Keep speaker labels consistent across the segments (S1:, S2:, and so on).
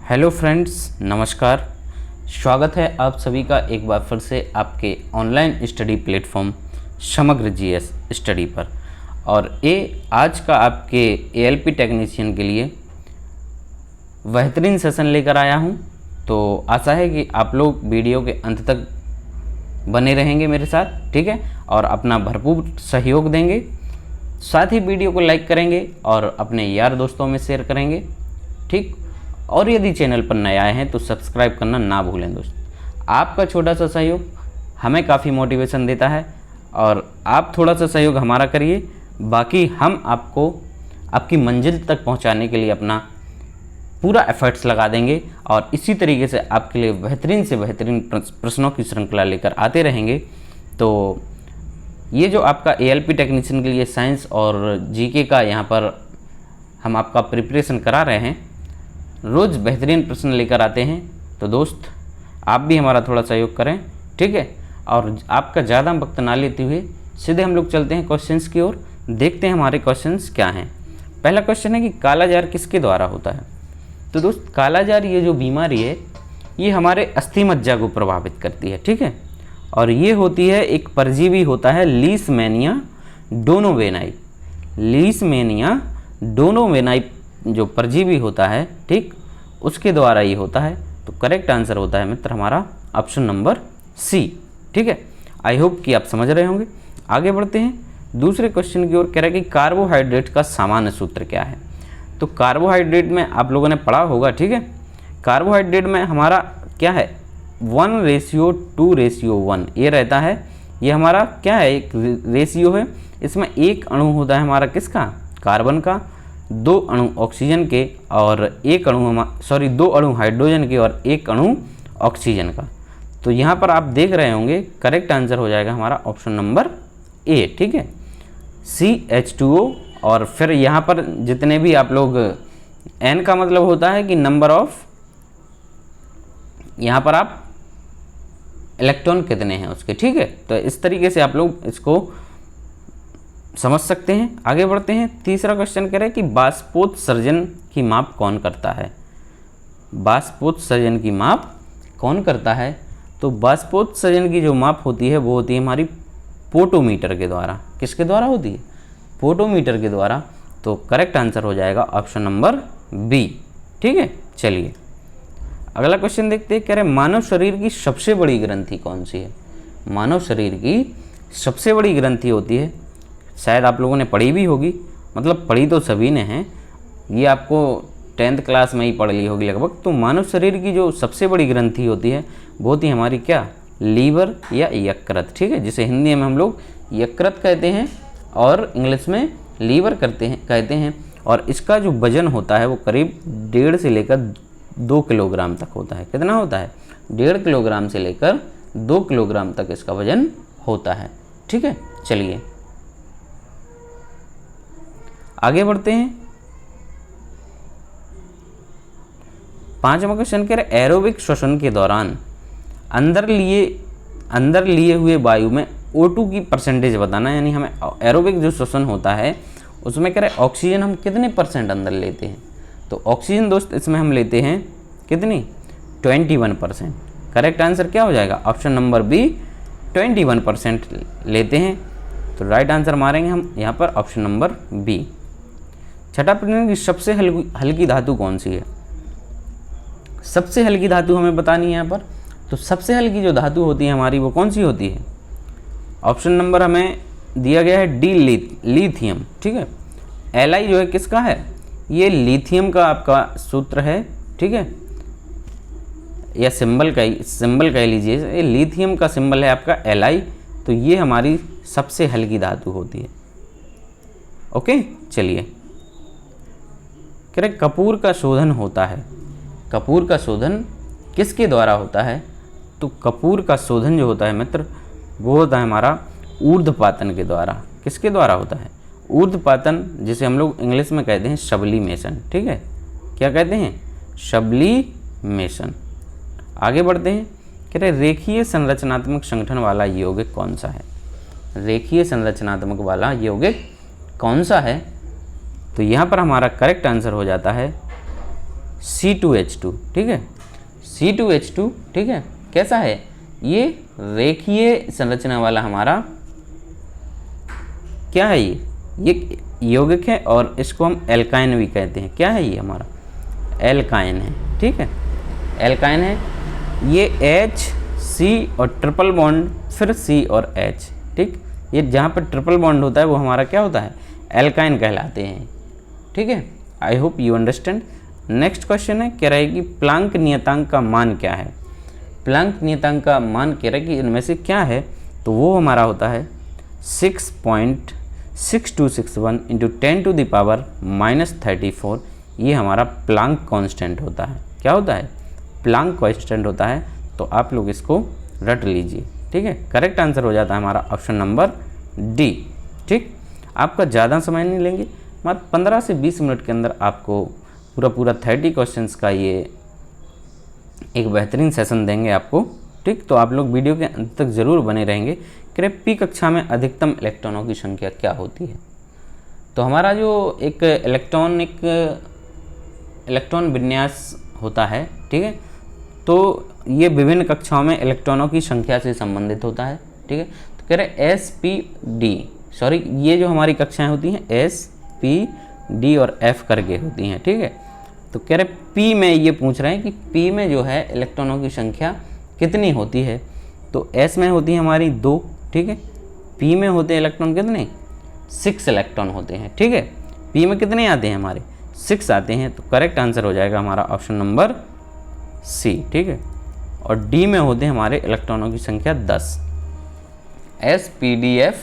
S1: Hello friends, नमस्कार। स्वागत है आप सभी का एक बार फिर से आपके ऑनलाइन स्टडी प्लेटफॉर्म समग्र जीएस स्टडी पर। और ये आज का आपके एएलपी टेक्नीशियन के लिए बेहतरीन सेशन लेकर आया हूँ। तो आशा है कि आप लोग वीडियो के अंत तक बने रहेंगे मेरे साथ, ठीक है, और अपना भरपूर सहयोग देंगे। साथ ही वीडियो को लाइक करेंगे और अपने यार दोस्तों में शेयर करेंगे, ठीक। और यदि चैनल पर नए आए हैं तो सब्सक्राइब करना ना भूलें दोस्त। आपका छोटा सा सहयोग हमें काफ़ी मोटिवेशन देता है और आप थोड़ा सा सहयोग हमारा करिए, बाकी हम आपको आपकी मंजिल तक पहुंचाने के लिए अपना पूरा एफर्ट्स लगा देंगे और इसी तरीके से आपके लिए बेहतरीन से बेहतरीन प्रश्नों की श्रृंखला लेकर आते रहेंगे। तो ये जो आपका एएलपी टेक्नीशियन के लिए साइंस और जीके का यहाँ पर हम आपका प्रिपरेशन करा रहे हैं, रोज़ बेहतरीन प्रश्न लेकर आते हैं। तो दोस्त आप भी हमारा थोड़ा सहयोग करें, ठीक है। और आपका ज़्यादा वक्त ना लेते हुए सीधे हम लोग चलते हैं क्वेश्चंस की ओर, देखते हैं हमारे क्वेश्चंस क्या हैं। पहला क्वेश्चन है कि कालाजार किसके द्वारा होता है। तो दोस्त कालाजार ये जो बीमारी है ये हमारे अस्थि मज्जा को प्रभावित करती है, ठीक है। और ये होती है, एक परजीवी होता है लीशमैनिया डोनोवेनाई। लीशमैनिया डोनोवेनाई जो परजीवी होता है, ठीक, उसके द्वारा ये होता है। तो करेक्ट आंसर होता है मित्र हमारा ऑप्शन नंबर सी, ठीक है। आई होप कि आप समझ रहे होंगे। आगे बढ़ते हैं दूसरे क्वेश्चन की ओर। कह रहा है कि कार्बोहाइड्रेट का सामान्य सूत्र क्या है। तो कार्बोहाइड्रेट में आप लोगों ने पढ़ा होगा, ठीक है। कार्बोहाइड्रेट में हमारा क्या है, 1:2:1 ये रहता है। ये हमारा क्या है, एक रेशियो है। इसमें एक अणु होता है हमारा किसका, कार्बन का, दो अणु ऑक्सीजन के और एक अणु दो अणु हाइड्रोजन के और एक अणु ऑक्सीजन का। तो यहाँ पर आप देख रहे होंगे करेक्ट आंसर हो जाएगा हमारा ऑप्शन नंबर ए, ठीक है, CH2O। और फिर यहाँ पर जितने भी आप लोग N का मतलब होता है कि नंबर ऑफ, यहाँ पर आप इलेक्ट्रॉन कितने हैं उसके, ठीक है। तो इस तरीके से आप लोग इसको समझ सकते हैं। आगे बढ़ते हैं। तीसरा क्वेश्चन कह रहे हैं कि बाष्पोत्सर्जन की माप कौन करता है। बाष्पोत्सर्जन की माप कौन करता है। तो बाष्पोत्सर्जन की जो माप होती है वो होती है हमारी पोटोमीटर के द्वारा। किसके द्वारा होती है, पोटोमीटर के द्वारा। तो करेक्ट आंसर हो जाएगा ऑप्शन नंबर बी, ठीक है। चलिए अगला क्वेश्चन देखते हैं। कह रहे मानव शरीर की सबसे बड़ी ग्रंथि कौन सी है। मानव शरीर की सबसे बड़ी ग्रंथि होती है, शायद आप लोगों ने पढ़ी भी होगी, मतलब पढ़ी तो सभी ने है, ये आपको 10th क्लास में ही पढ़ ली होगी लगभग। तो मानव शरीर की जो सबसे बड़ी ग्रंथि होती है वो होती है हमारी क्या, लीवर या यकृत, ठीक है, जिसे हिंदी में हम लोग यकृत कहते हैं और इंग्लिश में लीवर कहते हैं। और इसका जो वजन होता है वो करीब 1.5 से लेकर 2 किलोग्राम तक होता है। कितना होता है, 1.5 किलोग्राम से लेकर 2 किलोग्राम तक इसका वजन होता है, ठीक है। चलिए आगे बढ़ते हैं। पांचवा क्वेश्चन कह रहे एरोबिक श्वसन के दौरान अंदर लिए हुए वायु में O2 की परसेंटेज बताना। यानी हमें एरोबिक जो श्वसन होता है उसमें कह रहे ऑक्सीजन हम कितने % अंदर लेते हैं। तो ऑक्सीजन दोस्त इसमें हम लेते हैं कितनी, 21%। करेक्ट आंसर क्या हो जाएगा, ऑप्शन नंबर बी, 21% लेते हैं। तो राइट आंसर मारेंगे हम यहाँ पर ऑप्शन नंबर बी। छठा प्रश्न की सबसे हल्की धातु कौन सी है। सबसे हल्की धातु हमें बतानी है यहाँ पर। तो सबसे हल्की जो धातु होती है हमारी वो कौन सी होती है। ऑप्शन नंबर हमें दिया गया है डी, लिथियम, ठीक है। Li जो है किसका है, ये लिथियम का आपका सूत्र है, ठीक है, या सिंबल कह लीजिए। ये लिथियम का सिंबल है आपका Li। तो ये हमारी सबसे हल्की धातु होती है, ओके। चलिए कह रहे कपूर का शोधन होता है। कपूर का शोधन किसके द्वारा होता है। तो कपूर का शोधन जो होता है मित्र वो होता है हमारा ऊर्ध्वपातन के द्वारा। किसके द्वारा होता है, ऊर्ध्वपातन, जिसे हम लोग इंग्लिश में कहते हैं सब्लिमेशन, ठीक है। क्या कहते हैं, सब्लिमेशन। आगे बढ़ते हैं। कह रहे रेखीय संरचनात्मक संगठन वाला यौगिक कौन सा है। रेखीय संरचनात्मक वाला यौगिक कौन सा है। तो यहाँ पर हमारा करेक्ट आंसर हो जाता है C2H2, ठीक है, C2H2, ठीक है, कैसा है, ये रेखीय संरचना वाला हमारा क्या है, ये यौगिक है और इसको हम एल्काइन भी कहते हैं। क्या है ये हमारा एल्काइन है, ठीक है, एल्काइन है। ये H C और ट्रिपल बॉन्ड, फिर C और H, ठीक, ये जहाँ पर ट्रिपल बॉन्ड होता है वो हमारा क्या होता है, एल्काइन कहलाते हैं, ठीक है। I hope you understand. Next question है, कह रहा है कि प्लांक नियतांक का मान क्या है। प्लांक नियतांक का मान कह रहा है कि इनमें से क्या है, तो वो हमारा होता है 6.6261 इंटू 10⁻⁻34। ये हमारा प्लांक कांस्टेंट होता है। क्या होता है, प्लांक कांस्टेंट होता है। तो आप लोग इसको रट लीजिए, ठीक है। करेक्ट आंसर हो जाता है हमारा ऑप्शन नंबर डी, ठीक। आपका ज़्यादा समय नहीं लेंगे, मात्र 15 से 20 मिनट के अंदर आपको पूरा 30 क्वेश्चंस का ये एक बेहतरीन सेशन देंगे आपको, ठीक। तो आप लोग वीडियो के अंत तक ज़रूर बने रहेंगे। कि पी कक्षा में अधिकतम इलेक्ट्रॉनों की संख्या क्या होती है। तो हमारा जो एक इलेक्ट्रॉन विन्यास होता है, ठीक है, तो ये विभिन्न कक्षाओं में इलेक्ट्रॉनों की संख्या से संबंधित होता है, ठीक है। तो कह रहे SP, सॉरी, ये जो हमारी कक्षाएं होती हैं SP, D और F करके होती हैं, ठीक है। तो कह रहे P में ये पूछ रहे हैं कि P में जो है इलेक्ट्रॉनों की संख्या कितनी होती है। तो S में होती है हमारी 2, ठीक है। P में होते हैं इलेक्ट्रॉन कितने, 6 इलेक्ट्रॉन होते हैं, ठीक है। P में कितने आते हैं हमारे, 6 आते हैं। तो करेक्ट आंसर हो जाएगा हमारा ऑप्शन नंबर C, ठीक है। और D में होते हैं हमारे इलेक्ट्रॉनों की संख्या 10। SPDF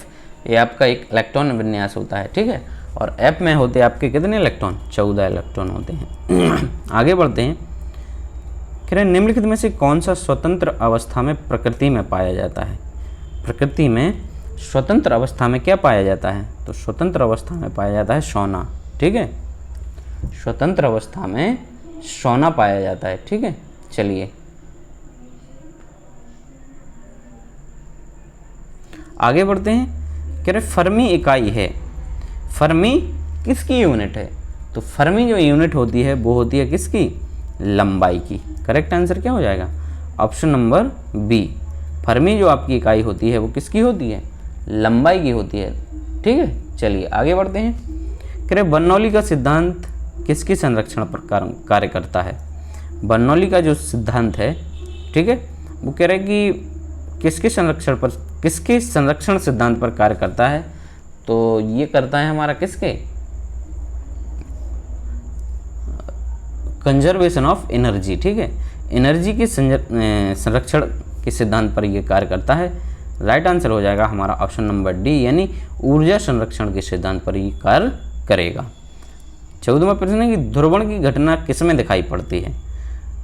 S1: ये आपका एक इलेक्ट्रॉन विन्यास होता है, ठीक है। और F में होते हैं आपके कितने इलेक्ट्रॉन, 14 इलेक्ट्रॉन होते हैं। आगे बढ़ते हैं। कह रहे हैं निम्नलिखित में से कौन सा स्वतंत्र अवस्था में प्रकृति में पाया जाता है। प्रकृति में स्वतंत्र अवस्था में क्या पाया जाता है, तो स्वतंत्र अवस्था में पाया जाता है सोना, ठीक है। स्वतंत्र अवस्था में सोना पाया जाता है, ठीक है। चलिए आगे बढ़ते हैं। कह रहे फर्मी इकाई है, फर्मी किसकी यूनिट है, तो फर्मी जो यूनिट होती है वो होती है किसकी, लंबाई की। करेक्ट आंसर क्या हो जाएगा, ऑप्शन नंबर बी। फर्मी जो आपकी इकाई होती है वो किसकी होती है, लंबाई की होती है, ठीक है। चलिए आगे बढ़ते हैं। कह रहे बर्नौली का सिद्धांत किसके संरक्षण पर कार्य करता है। बर्नौली का जो सिद्धांत है, ठीक है, वो कह रहे कि किसके संरक्षण सिद्धांत पर कार्य करता है। तो ये करता है हमारा किसके, कंजर्वेशन ऑफ एनर्जी, ठीक है। एनर्जी के संरक्षण के सिद्धांत पर ये कार्य करता है। राइट आंसर हो जाएगा हमारा ऑप्शन नंबर डी, यानी ऊर्जा संरक्षण के सिद्धांत पर ये कार्य करेगा। 14वां प्रश्न है कि ध्रुवण की घटना किसमें दिखाई पड़ती है।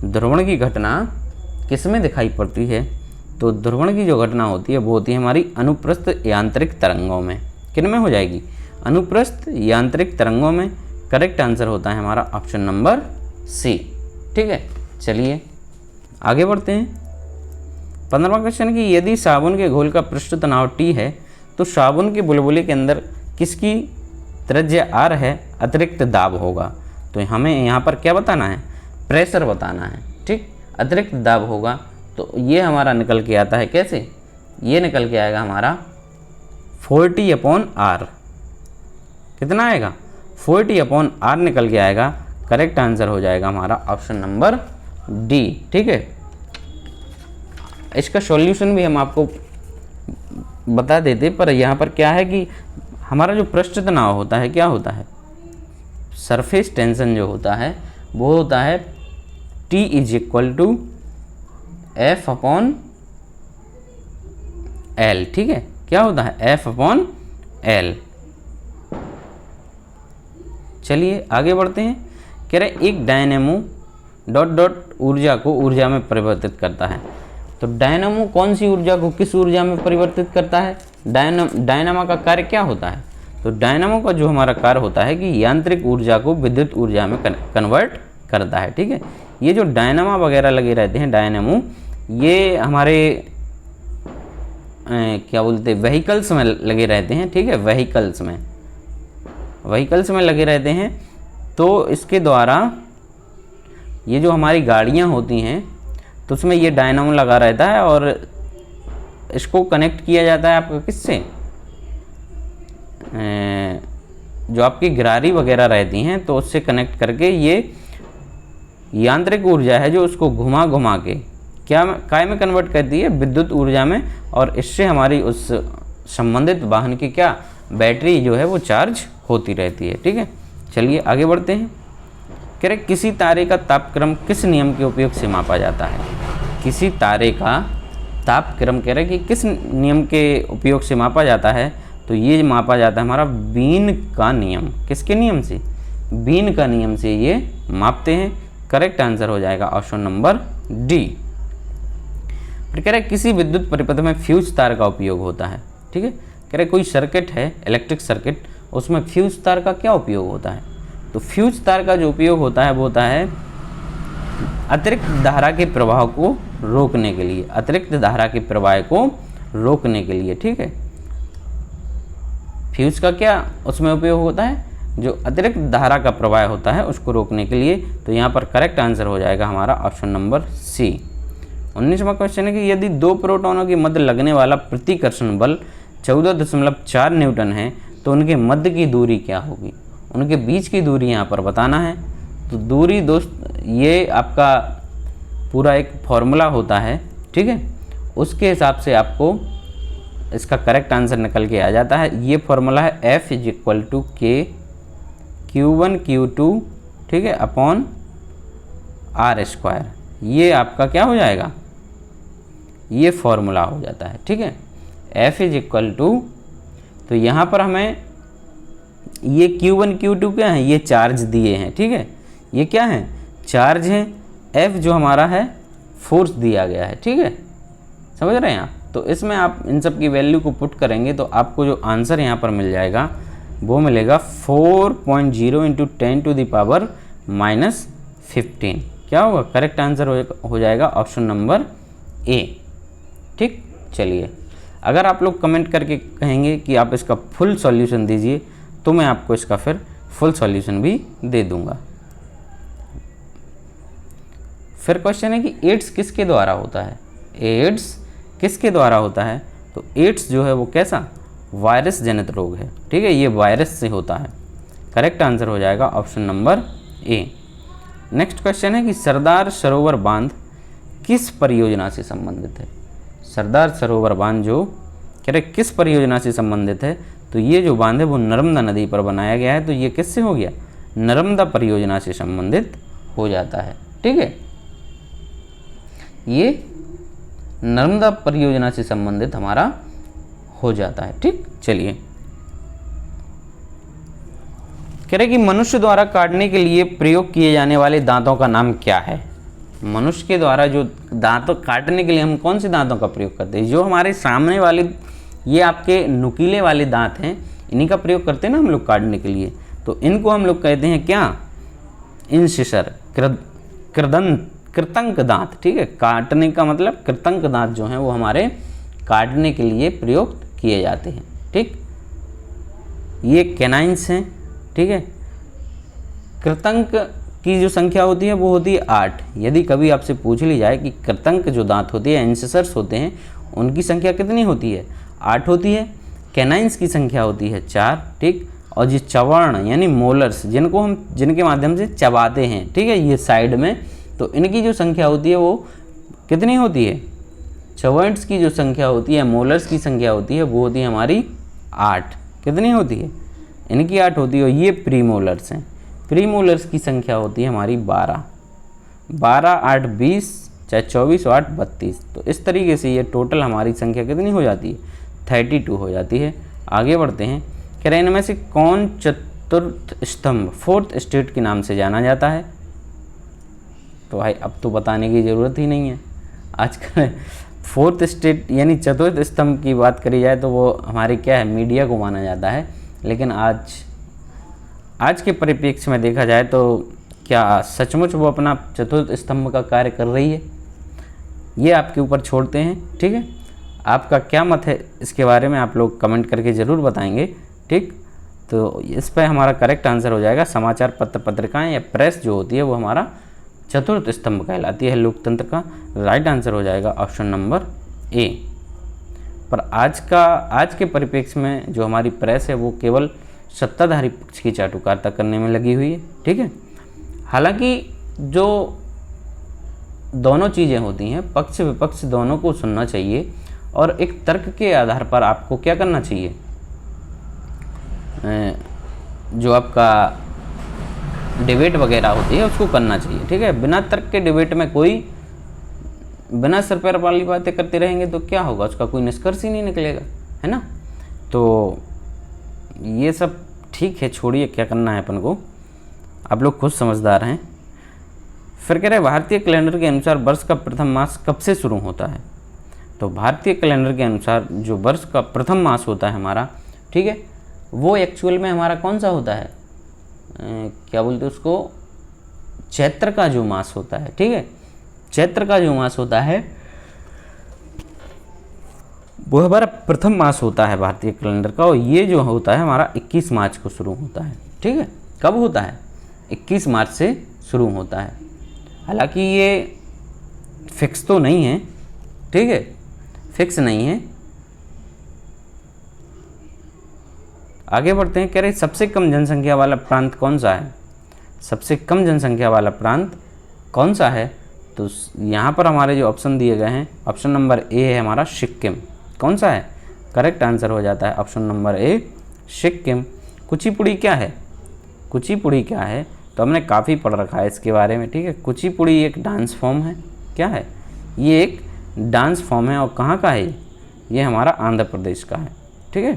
S1: ध्रुवण की घटना किसमें दिखाई पड़ती है, तो ध्रुवण की जो घटना होती है वो होती है हमारी अनुप्रस्थ यांत्रिक तरंगों में। किन में हो जाएगी, अनुप्रस्थ यांत्रिक तरंगों में। करेक्ट आंसर होता है हमारा ऑप्शन नंबर सी, ठीक है। चलिए आगे बढ़ते हैं। 15वां क्वेश्चन कि यदि साबुन के घोल का पृष्ठ तनाव T है तो साबुन के बुलबुले के अंदर किसकी त्रिज्या R है, अतिरिक्त दाब होगा। तो हमें यहाँ पर क्या बताना है, प्रेशर बताना है, ठीक। अतिरिक्त दाब होगा तो ये हमारा निकल के आता है कैसे, ये निकल के आएगा हमारा 40/R। कितना आएगा, 40/R निकल के आएगा। करेक्ट आंसर हो जाएगा हमारा ऑप्शन नंबर डी, ठीक है। इसका सॉल्यूशन भी हम आपको बता देते, पर यहाँ पर क्या है कि हमारा जो पृष्ठ तनाव होता है क्या होता है, सरफेस टेंशन जो होता है वो होता है T = F/L, ठीक है। क्या होता है, F/L। चलिए आगे बढ़ते हैं। कह रहे एक डायनेमो ... ऊर्जा को ऊर्जा में परिवर्तित करता है। तो डायनामो कौन सी ऊर्जा को किस ऊर्जा में परिवर्तित करता है, डायनामो का कार्य क्या होता है। तो डायनामो का जो हमारा कार्य होता है कि यांत्रिक ऊर्जा को विद्युत ऊर्जा में कन्वर्ट करता है, ठीक है। ये जो डायनामो वगैरह लगे रहते हैं, डायनामो, ये हमारे क्या बोलते हैं, व्हीकल्स में लगे रहते हैं, ठीक है। व्हीकल्स में लगे रहते हैं। तो इसके द्वारा ये जो हमारी गाड़ियाँ होती हैं तो उसमें ये डायनामो लगा रहता है और इसको कनेक्ट किया जाता है आपका किससे, जो आपकी गिरारी वगैरह रहती हैं तो उससे कनेक्ट करके ये यांत्रिक ऊर्जा है जो उसको घुमा घुमा के काय में कन्वर्ट करती है, विद्युत ऊर्जा में, और इससे हमारी उस संबंधित वाहन की क्या बैटरी जो है वो चार्ज होती रहती है। ठीक है, चलिए आगे बढ़ते हैं। कह रहे किसी तारे का तापक्रम किस नियम के उपयोग से मापा जाता है। किसी तारे का तापक्रम कह रहे कि किस नियम के उपयोग से मापा जाता है, तो ये मापा जाता है हमारा बीन का नियम। किसके नियम से, बीन का नियम से ये मापते हैं। करेक्ट आंसर हो जाएगा ऑप्शन नंबर डी। फिर कह रहे किसी विद्युत परिपथ में फ्यूज तार का उपयोग होता है। ठीक है, कह रहे कोई सर्किट है इलेक्ट्रिक सर्किट, उसमें फ्यूज तार का क्या उपयोग होता है, तो फ्यूज तार का जो उपयोग होता है वो होता है अतिरिक्त धारा के प्रवाह को रोकने के लिए, अतिरिक्त धारा के प्रवाह को रोकने के लिए। ठीक है, फ्यूज का क्या उसमें उपयोग होता है, जो अतिरिक्त धारा का प्रवाह होता है उसको रोकने के लिए। तो यहाँ पर करेक्ट आंसर हो जाएगा हमारा ऑप्शन नंबर सी। 19वां क्वेश्चन है कि यदि दो प्रोटॉनों के मध्य लगने वाला प्रतिकर्षण बल 14.4 न्यूटन है तो उनके मध्य की दूरी क्या होगी। उनके बीच की दूरी यहाँ पर बताना है। तो दूरी दोस्त ये आपका पूरा एक फॉर्मूला होता है। ठीक है, उसके हिसाब से आपको इसका करेक्ट आंसर निकल के आ जाता है। ये फॉर्मूला है F = K Q1 Q2, ठीक है, अपॉन R²। ये आपका क्या हो जाएगा, ये फॉर्मूला हो जाता है। ठीक है, F = तो यहाँ पर हमें ये Q1 Q2 क्या है, ये चार्ज दिए हैं। ठीक है, ये क्या है, चार्ज है। F जो हमारा है फोर्स दिया गया है। ठीक है, समझ रहे हैं आप। तो इसमें आप इन सब की वैल्यू को पुट करेंगे तो आपको जो आंसर यहाँ पर मिल जाएगा वो मिलेगा 4.0 × 10⁻⁻15। क्या होगा, करेक्ट आंसर हो जाएगा ऑप्शन नंबर ए। ठीक, चलिए अगर आप लोग कमेंट करके कहेंगे कि आप इसका फुल सॉल्यूशन दीजिए तो मैं आपको इसका फिर फुल सॉल्यूशन भी दे दूंगा। फिर क्वेश्चन है कि एड्स किसके द्वारा होता है। एड्स किसके द्वारा होता है, तो एड्स जो है वो कैसा वायरस जनित रोग है। ठीक है, ये वायरस से होता है। करेक्ट आंसर हो जाएगा option number A. Next question है कि सरदार सरोवर बांध किस परियोजना से संबंधित है। सरदार सरोवर बांध जो कह रहे किस परियोजना से संबंधित है, तो ये जो बांध है वो नर्मदा नदी पर बनाया गया है। तो ये किससे हो गया, नर्मदा परियोजना से संबंधित हो जाता है। ठीक है, ये नर्मदा परियोजना से संबंधित हमारा हो जाता है। ठीक, चलिए कह रहे कि मनुष्य द्वारा काटने के लिए प्रयोग किए जाने वाले दांतों का नाम क्या है। मनुष्य के द्वारा जो दांतों काटने के लिए हम कौन से दांतों का प्रयोग करते हैं, जो हमारे सामने वाले ये आपके नुकीले वाले दांत हैं, इन्हीं का प्रयोग करते हैं ना हम लोग काटने के लिए। तो इनको हम लोग कहते हैं क्या, इंसिसर, कृतंक दांत। ठीक है, काटने का मतलब कृतंक दांत जो हैं वो हमारे काटने के लिए प्रयोग किए जाते हैं। ठीक, ये कैनाइंस हैं। ठीक है, कृतंक की जो संख्या होती है वो होती है 8। यदि कभी आपसे पूछ ली जाए कि कृतंक जो दांत होती है, इंसिसर्स होते हैं, उनकी संख्या कितनी होती है, 8 होती है। कैनाइंस की संख्या होती है 4। ठीक, और जो चवर्ण यानी मोलर्स जिनके माध्यम से चबाते हैं, ठीक है, ये साइड में, तो इनकी जो संख्या होती है वो कितनी होती है, चवर्ण्स की जो संख्या होती है, मोलर्स की संख्या होती है वो होती है हमारी 8। कितनी होती है, इनकी 8 होती है। और ये प्रीमोलर्स हैं, प्रीमोलर्स की संख्या होती है हमारी 12। 12 8 20, चाहे 24 8 32। तो इस तरीके से ये टोटल हमारी संख्या कितनी हो जाती है, 32 हो जाती है। आगे बढ़ते हैं। कह रहे हैं इनमें से कौन चतुर्थ स्तंभ, फोर्थ स्टेट के नाम से जाना जाता है। तो भाई अब तो बताने की ज़रूरत ही नहीं है। आजकल फोर्थ स्टेट यानी चतुर्थ स्तंभ की बात करी जाए तो वो हमारे क्या है, मीडिया को माना जाता है। लेकिन आज के परिप्रेक्ष्य में देखा जाए तो क्या सचमुच वो अपना चतुर्थ स्तंभ का कार्य कर रही है, ये आपके ऊपर छोड़ते हैं। ठीक है, आपका क्या मत है इसके बारे में आप लोग कमेंट करके ज़रूर बताएंगे। ठीक, तो इस पर हमारा करेक्ट आंसर हो जाएगा समाचार पत्र पत्रिकाएं या प्रेस जो होती है वो हमारा चतुर्थ स्तंभ कहलाती है लोकतंत्र का। राइट आंसर हो जाएगा ऑप्शन नंबर ए। पर आज के परिप्रेक्ष्य में जो हमारी प्रेस है वो केवल सत्ताधारी पक्ष की चाटुकारिता करने में लगी हुई है, ठीक है। हालांकि जो दोनों चीज़ें होती हैं, पक्ष विपक्ष दोनों को सुनना चाहिए और एक तर्क के आधार पर आपको क्या करना चाहिए, जो आपका डिबेट वगैरह होती है उसको करना चाहिए, ठीक है। बिना तर्क के डिबेट में कोई बिना सर पैर वाली बातें करते रहेंगे तो क्या होगा, उसका कोई निष्कर्ष ही नहीं निकलेगा, है ना। तो ये सब ठीक है, छोड़िए, क्या करना है अपन को, आप लोग खुद समझदार हैं। फिर कह रहे हैं भारतीय कैलेंडर के अनुसार वर्ष का प्रथम मास कब से शुरू होता है। तो भारतीय कैलेंडर के अनुसार जो वर्ष का प्रथम मास होता है हमारा, ठीक है, वो एक्चुअल में हमारा कौन सा होता है, क्या बोलते हैं उसको, चैत्र का जो मास होता है, ठीक है। चैत्र का जो मास होता है वो हमारा प्रथम मास होता है भारतीय कैलेंडर का, और ये जो होता है हमारा 21 मार्च को शुरू होता है, ठीक है। कब होता है, 21 मार्च से शुरू होता है। हालांकि ये फिक्स तो नहीं है, ठीक है, फिक्स नहीं है। आगे बढ़ते हैं। कह रहे सबसे कम जनसंख्या वाला प्रांत कौन सा है, सबसे कम जनसंख्या वाला प्रांत कौन सा है। तो यहाँ पर हमारे जो ऑप्शन दिए गए हैं, ऑप्शन नंबर ए है हमारा सिक्किम। कौन सा है, करेक्ट आंसर हो जाता है option number A Sikkim. Kuchipudi क्या है, कुचिपुड़ी क्या है, तो हमने काफ़ी पढ़ रखा है इसके बारे में, ठीक है। कुचिपुड़ी एक डांस फॉर्म है, क्या है, ये एक डांस फॉर्म है, और कहाँ का है ये हमारा आंध्र प्रदेश का है, ठीक है।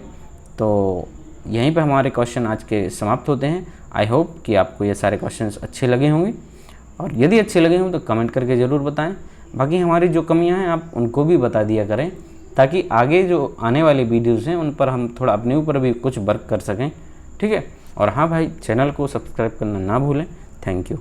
S1: तो यहीं पे हमारे क्वेश्चन आज के समाप्त होते हैं। आई होप कि आपको ये सारे क्वेश्चंस अच्छे लगे होंगे, और यदि अच्छे लगे हों तो कमेंट करके ज़रूर बताएं। बाकी हमारी जो कमियां हैं आप उनको भी बता दिया करें, ताकि आगे जो आने वाली वीडियोज़ हैं उन पर हम थोड़ा अपने ऊपर भी कुछ वर्क कर सकें, ठीक है। और हाँ भाई, चैनल को सब्सक्राइब करना ना भूलें। Thank you.